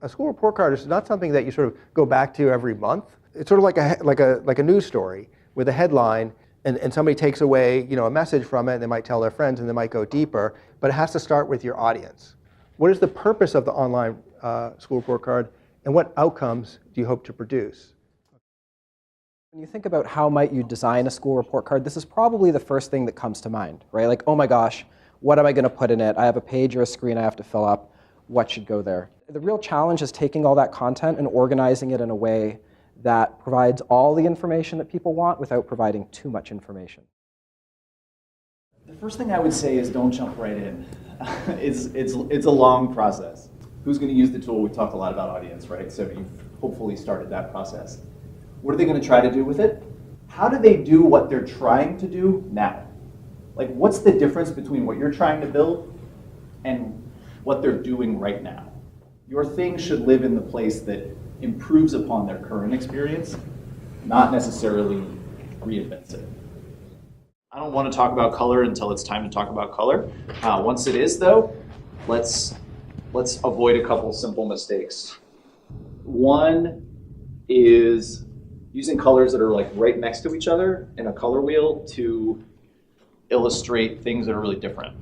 A school report card is not something that you sort of go back to every month. It's sort of like a news story with a headline, and somebody takes away a message from it, and they might tell their friends, and they might go deeper. But it has to start with your audience. What is the purpose of the online school report card, and what outcomes do you hope to produce? When you think about how might you design a school report card, this is probably the first thing that comes to mind, right? Like, oh my gosh, what am I going to put in it? I have a page or a screen I have to fill up. What should go there? The real challenge is taking all that content and organizing it in a way that provides all the information that people want without providing too much information. The first thing I would say is don't jump right in. It's a long process. Who's going to use the tool? We talked a lot about audience, right? So you've hopefully started that process. What are they going to try to do with it? How do they do what they're trying to do now? Like, what's the difference between what you're trying to build and what they're doing right now? Your thing should live in the place that improves upon their current experience, not necessarily reinvents it. I don't want to talk about color until it's time to talk about color. Once it is, though, let's avoid a couple simple mistakes. One is using colors that are like right next to each other in a color wheel to illustrate things that are really different.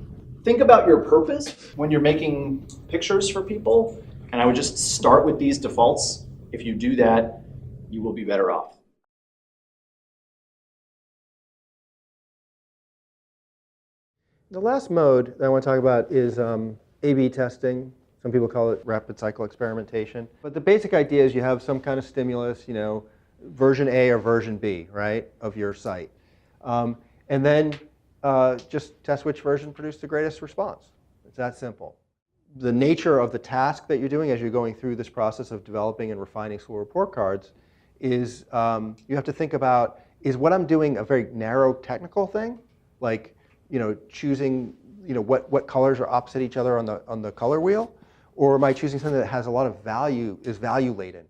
Think about your purpose when you're making pictures for people, and I would just start with these defaults. If you do that, you will be better off. The last mode that I want to talk about is A/B testing. Some people call it rapid cycle experimentation. But the basic idea is you have some kind of stimulus, version A or version B, right, of your site. And then just test which version produced the greatest response. It's that simple. The nature of the task that you're doing as you're going through this process of developing and refining school report cards is you have to think about, is what I'm doing a very narrow technical thing? Like, choosing, what colors are opposite each other on the color wheel? Or am I choosing something that has a lot of value, is value laden?